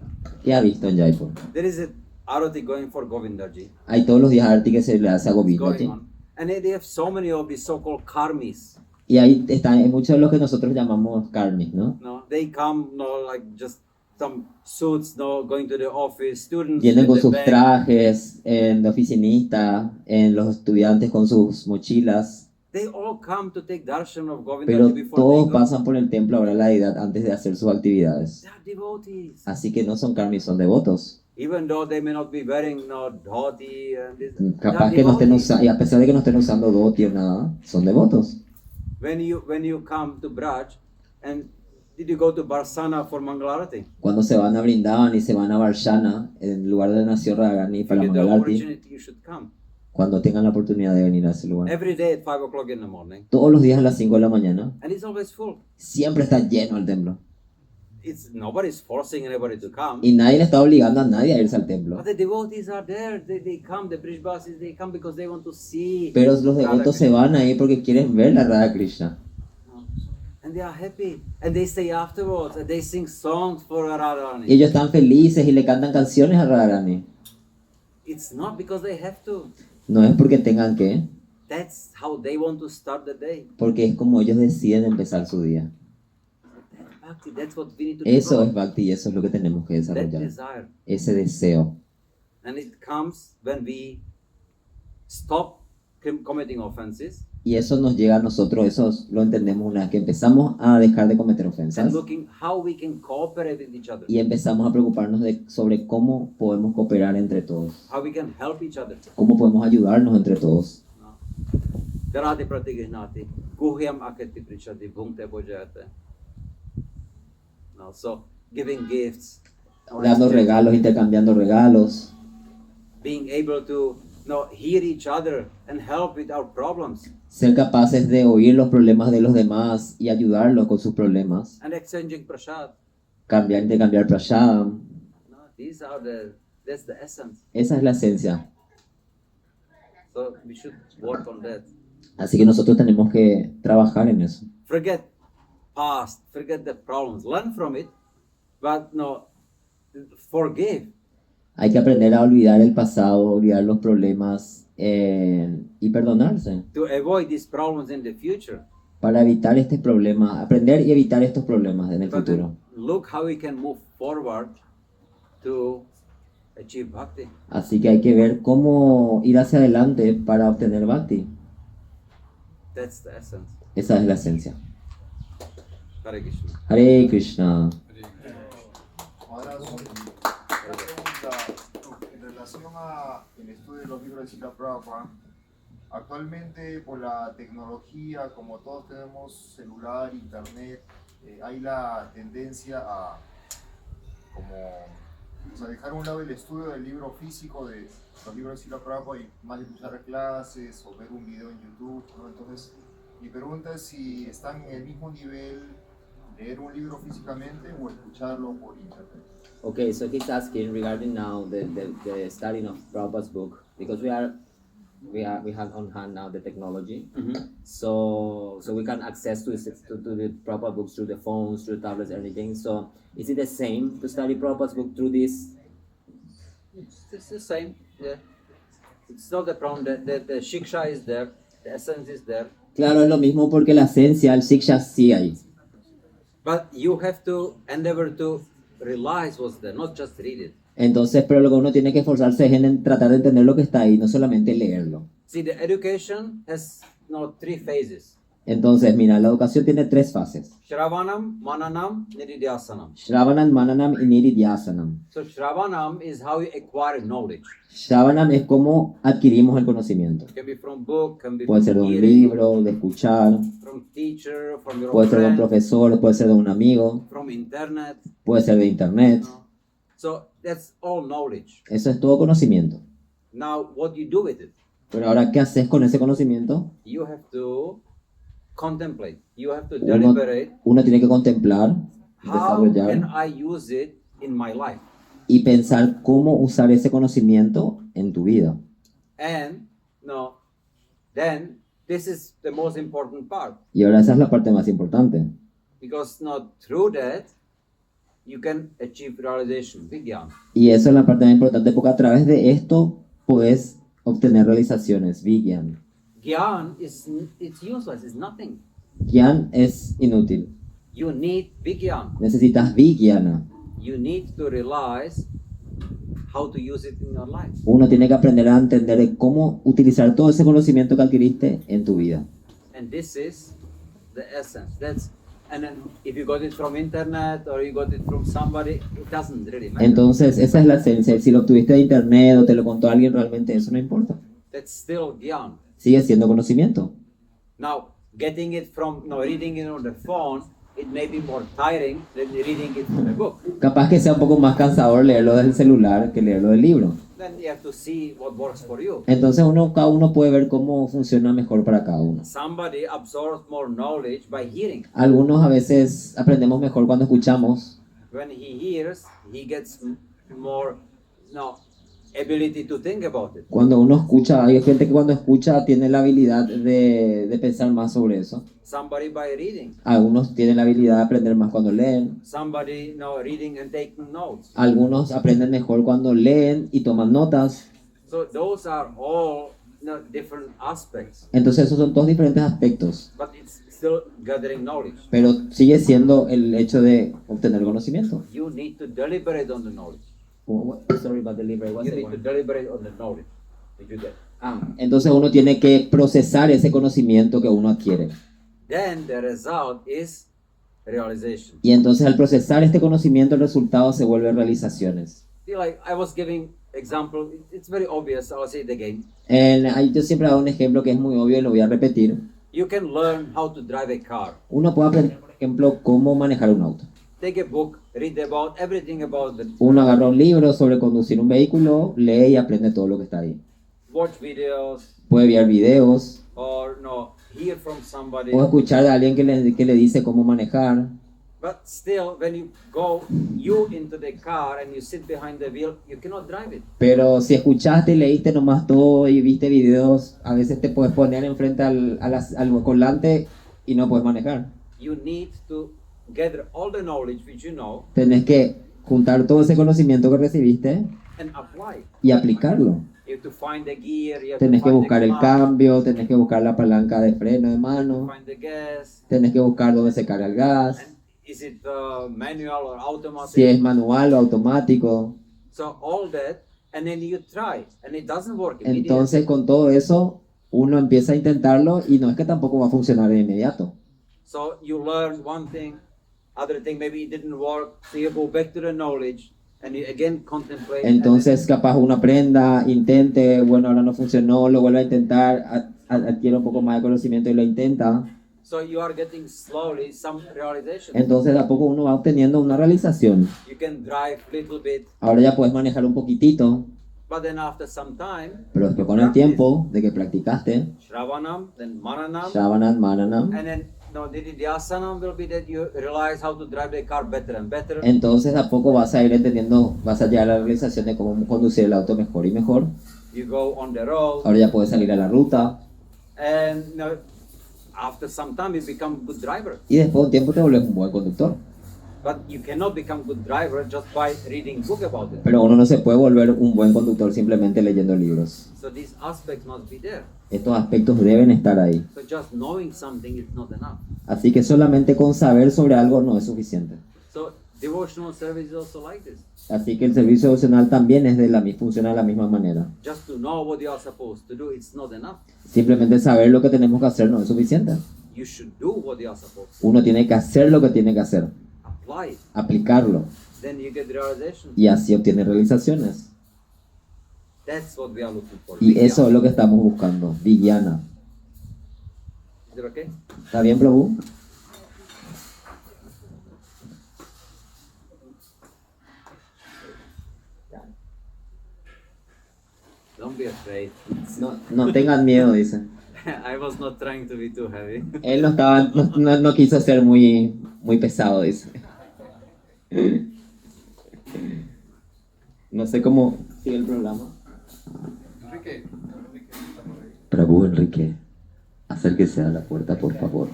¿Qué ha visto en Jaipur? There is a arati going for Govindaji. Hay todos los días arti que se le hace a It's Govinda. going on. And they have so many of these so-called karmis. Y ahí están muchos de los que nosotros llamamos karmis, ¿no? No, they come, no, like just some suits, no, going to the office, students Vienen con with the sus bag. trajes, en de oficinista, en los estudiantes con sus mochilas. They all come to take darshan of Pero Govindaji before todos they go. pasan por el templo a orar a la deidad antes de hacer sus actividades. They are devotees. Así que no son karmis, son devotos. Even though they may not be wearing no dhoti and this, Capaz they que are no estén devotees. usando, y a pesar de que no estén usando dhoti o nada, son devotos. When you come to Braj, and did you go to Barsana for Mangalarati? Cuando se van a Brindavan y se van a Varshana, en lugar de nació Radharani If para you get the Mangalarti, opportunity, you should come. cuando tengan la oportunidad de venir a ese lugar. Every day at 5 o'clock in the morning. Todos los días a las 5 de la mañana, And it's always full. siempre está lleno el templo. It's nobody's forcing anybody to come. Y nadie le está obligando a nadie a irse al templo. But the devotees are there. They come. The Brijbasis, they come because they want to see. Pero los Radha devotos se Krishna. van ahí porque quieren ver la Radha Krishna. And they are happy. And they stay afterwards. And they sing songs for Y Radharani. ellos están felices y le cantan canciones a Radharani. It's not because they have to. No es porque tengan que, That's how they want to start the day. porque es como ellos deciden empezar su día. That bhakti, that's what we need to Eso es develop. Bhakti y eso es lo que tenemos que That desarrollar. desire. Ese deseo. And it comes when we stop committing offenses Y eso nos llega a nosotros, eso lo entendemos una vez que empezamos a dejar de cometer and ofensas looking how we can cooperate with each other, y empezamos a preocuparnos sobre cómo podemos cooperar entre todos, how we can help each other. cómo podemos ayudarnos entre todos. Darati pratigihnati, guhyam aketi prichati, bhungte bhujayate. No, so giving gifts, Dando regalos, intercambiando regalos, being able to hear each other and help with our problems, ser capaces de oír los problemas de los demás y ayudarlos con sus problemas, and exchanging prasad. intercambiar prashadam. No, that's the essence. Esa es la esencia. So we should work on that. Así que nosotros tenemos que trabajar en eso. Forget past, forget the problems, learn from it, but forgive. Hay que aprender a olvidar el pasado, olvidar los problemas y perdonarse To avoid these problems in the future. para evitar este problema, aprender y evitar estos problemas en el But futuro. then look how we can move forward to achieve bhakti. Así que hay que ver cómo ir hacia adelante para obtener Bhakti. That's the essence. Esa es la esencia. Hare Krishna. Hare Krishna. Ahora una pregunta en relación a el estudio de los libros de Srila Prabhupada. Actualmente por la tecnología, como todos tenemos celular, internet, hay la tendencia a dejar a un lado el estudio del libro físico de los libros de Srila Prabhupada y más escuchar clases o ver un video en YouTube, ¿no? Entonces, mi pregunta es si están en el mismo nivel leer un libro físicamente o escucharlo por internet. Okay, so he's asking regarding now the studying of Prabhupada's book, because we have on hand now the technology, so we can access to the Prabhupada books through the phones, through the tablets, everything. So is it the same to study Prabhupada's book through this? It's the same. Yeah. It's not the problem. The shiksha is there. The essence is there. Claro, es lo mismo porque la esencia, el Siksha sí hay. But you have to endeavor to realize what's there, not just read it. Entonces, pero lo que uno tiene que esforzarse es en tratar de entender lo que está ahí, no solamente leerlo. See, the education has three phases. Entonces, mira, la educación tiene tres fases: Shravanam, Mananam, Nididhyasanam. Shravanam, Mananam y Nididhyasanam. So Shravanam is how you acquire knowledge. Shravanam es cómo adquirimos el conocimiento. It can be from book, can be Puede from ser de un hearing, libro, de escuchar, from teacher, from your puede ser de un friend, profesor, puede ser de un amigo, from internet. puede ser de internet. So that's all knowledge. Eso es todo conocimiento. Now, what you do with it? Pero ahora, ¿qué haces con ese conocimiento? You have to contemplate. You have to Uno, deliberate. uno tiene que contemplar, How can desarrollar I use it in my life? y pensar cómo usar ese conocimiento en tu vida. And then this is the most important part, Y ahora esa es la parte más importante. because through that you can achieve realization, Vigyan. Y eso es la parte más importante porque a través de esto puedes obtener realizaciones, Vigyan. Gyan it's useless, it's nothing. Gyan es inútil. You need Vigyan. Necesitas Vigyana. You need to realize how to use it in your life. Uno tiene que aprender a entender cómo utilizar todo ese conocimiento que adquiriste en tu vida. And this is the essence. And then if you got it from internet or you got it from somebody, it doesn't really matter. Entonces, esa es la esencia. Si lo obtuviste de internet o te lo contó alguien, realmente eso no importa. That's still Gyan. Sigue siendo conocimiento. Now, getting it from, reading it on the phone, it may be more tiring than reading it from a book. Capaz que sea un poco más cansador leerlo del celular que leerlo del libro. Then you have to see what works for you. Entonces, cada uno puede ver cómo funciona mejor para cada uno. Somebody absorbs more knowledge by hearing. Algunos a veces aprendemos mejor cuando escuchamos, when he hears, he gets more ability to think about it. Cuando uno escucha, hay gente que cuando escucha tiene la habilidad de pensar más sobre eso. Somebody by reading, Algunos tienen la habilidad de aprender más cuando leen. somebody reading and taking notes. Algunos aprenden mejor cuando leen y toman notas. So those are all different aspects, Entonces esos son todos diferentes aspectos. but it's still gathering knowledge. Pero sigue siendo el hecho de obtener conocimiento. You need to deliberate on the knowledge. Sorry about delivery. You need to deliberate on the knowledge that you get. Entonces uno tiene que procesar ese conocimiento que uno adquiere. Then the result is realization. Y entonces al procesar este conocimiento el resultado se vuelve realizaciones. See, like I was giving example, it's very obvious, I'll say it again. Yo siempre hago un ejemplo que es muy obvio y lo voy a repetir. You can learn how to drive a car. Uno puede aprender, por ejemplo, cómo manejar un auto. Take a book, read about everything about it. Uno agarra un libro sobre conducir un vehículo, lee y aprende todo lo que está ahí. Watch videos Puede ver videos or hear from somebody. o escuchar de alguien que le dice cómo manejar. But still, when you go into the car and you sit behind the wheel, you cannot drive it. Pero si escuchaste y leíste nomás todo y viste videos, a veces te puedes poner enfrente al volante y no puedes manejar. You need to gather all the knowledge which you know Tenés que juntar todo ese conocimiento que recibiste and apply it. y aplicarlo. You have to find the gear, you have Tenés to que find buscar the el clutch, cambio, tenés que buscar la palanca de freno de mano, find the gas. tenés que buscar dónde se carga el gas, And is it manual or automatic? si es manual o automático. So all that, and then you try, and it doesn't work immediately. Entonces con todo eso uno empieza a intentarlo y no es que tampoco va a funcionar de inmediato. So you learn one thing, other thing maybe it didn't work, so you go back to the knowledge and you again contemplate. and Entonces capaz uno aprenda, intente, bueno, ahora no funcionó, lo vuelve a intentar, adquiere un poco más de conocimiento y lo intenta. then, so you are getting slowly some realization. Entonces de a poco uno va obteniendo una realización. You can drive little bit, Ahora ya puedes manejar un poquitito, but then after some time, pero después con el tiempo de que practicaste, Shravanam, then Maranam, Shravanam, Mananam, and then Nididhyasanam will be that you realize how to drive the car better and better. entonces de a poco vas a ir entendiendo, vas a llegar a la realización de cómo conducir el auto mejor y mejor. You go on the road, Ahora ya puedes salir a la ruta and after some time you become a good driver. y después de un tiempo te vuelves un buen conductor. But you cannot become good driver just by reading book about it. Pero uno no se puede volver un buen conductor simplemente leyendo libros. So these aspects must be there. Estos aspectos deben estar ahí. So just knowing something is not enough. Así que solamente con saber sobre algo no es suficiente. So devotional service is also like this. Así que el servicio devocional también funciona de la misma manera. Just to know what you are supposed to do, it's not enough. Simplemente saber lo que tenemos que hacer no es suficiente. You should do what you are supposed to. Uno tiene que hacer lo que tiene que hacer, Apply it. aplicarlo, Then you get realization. y así obtiene realizaciones. That's what we are looking for. Y eso es lo que estamos buscando, Vijnana. Is it okay? ¿Está bien, Prabhu? Don't be afraid. No tengan miedo, dice. I was not trying to be too heavy. Él no quiso ser muy pesado, dice. No sé cómo sigue el programa. Prabhu Enrique, acérquese a la puerta, por favor.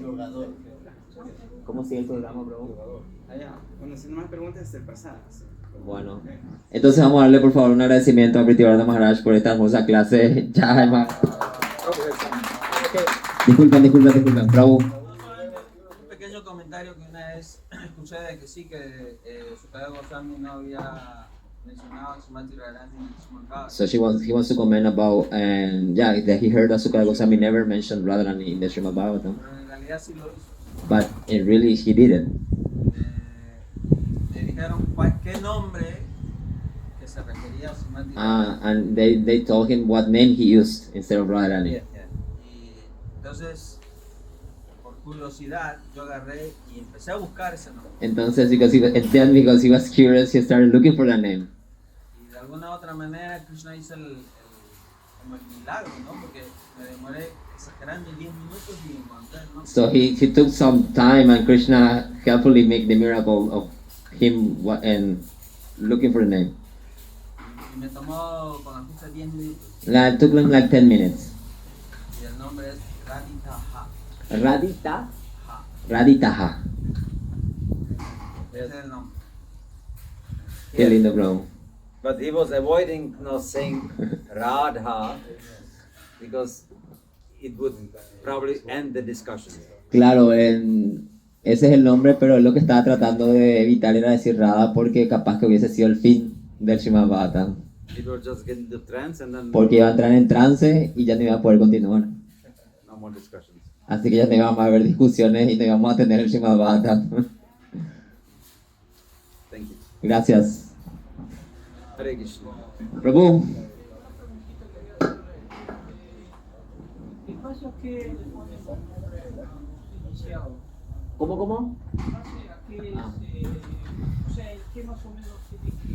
Jugador. ¿Cómo sigue el programa, Prabhu? Bueno, si no más preguntas, te pasas. Bueno, entonces vamos a darle por favor un agradecimiento a Pritivarana Maharaj por esta hermosa clase. Ya, hermano. Disculpen, Prabhu. Un pequeño comentario que una vez escuché de que sí, que Sukadeva Goswami no había mencionado a Srimati Radharani en su mercado. So he wants to comment about, and yeah, that he heard that Sukadeva Goswami never mentioned Radharani in the Srimad Bhagavatam, Pero en realidad sí lo hizo. but really he didn't. Le dijeron qué nombre que se refería a Srimati Radharani. And they told him what name he used instead of Radharani. Y entonces, por curiosidad, yo agarré y empecé a buscar ese nombre. Entonces, because he was curious, he started looking for that name. Y de alguna otra manera Krishna hizo como el milagro, ¿no? Porque me demoré exagerando 10 minutos y encontrar el nombre. So he took some time, and Krishna helpfully make the miracle of him and looking for the name. Y me tomó con ajuste 10 minutos. It took him like 10 minutes. Y el nombre es Radhika. Radita? Ha. Raditaha. Ese es el nombre. Qué lindo, bro. But he was avoiding saying Radha because it would probably end the discussion. Claro, ese es el nombre, pero él lo que estaba tratando de evitar era decir Radha porque capaz que hubiese sido el fin del Srimad Bhagavatam. It would just get into trance and then Porque iba a entrar en trance y ya no iba a poder continuar. no more discussions. Así que ya no íbamos a haber discusiones y no íbamos a tener el Srimad Bhagavatam. Thank you. Gracias. Hare Krishna. Prabhu. ¿Qué pasa que le ponen iniciado? ¿Cómo? ¿A qué o sea, ¿en qué más o menos tiene que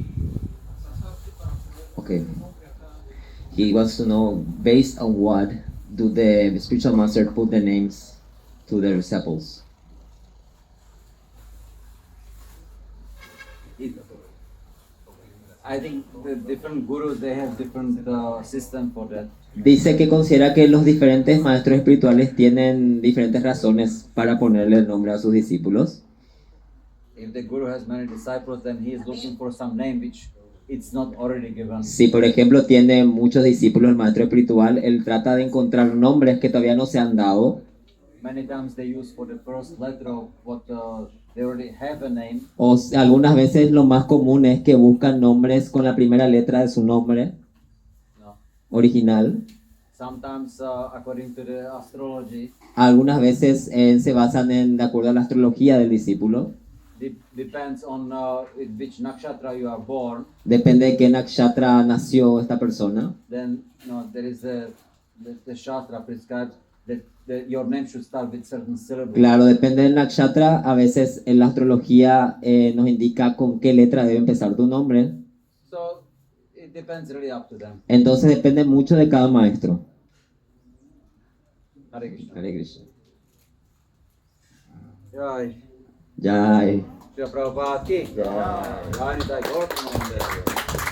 basarse para poder Okay. poner el nombre acá? He wants to know, based on what do the spiritual master put the names to their disciples? I think the different gurus they have different system for that. Dice que considera que los diferentes maestros espirituales tienen diferentes razones para ponerle el nombre a sus discípulos. If the guru has many disciples, then he is looking for some name which it's not already given. Si por ejemplo tiene muchos discípulos el maestro espiritual, él trata de encontrar nombres que todavía no se han dado. Many times they use for the first letter of what they already have a name. Algunas veces lo más común es que buscan nombres con la primera letra de su nombre No. original. Sometimes according to the astrology, Algunas veces se basan de acuerdo a la astrología del discípulo. depends on in which nakshatra you are born. Depende de qué nakshatra nació esta persona. Then there is the shastra prescribes that your name should start with certain syllables. Claro, depende del nakshatra. A veces en la astrología nos indica con qué letra debe empezar tu nombre. So it depends really up to them. Entonces depende mucho de cada maestro. Hare Krishna. Hare Krishna. Jai. Jai. Shri Prabhupada ki. Jai. Jai Nitai Gautama Dev.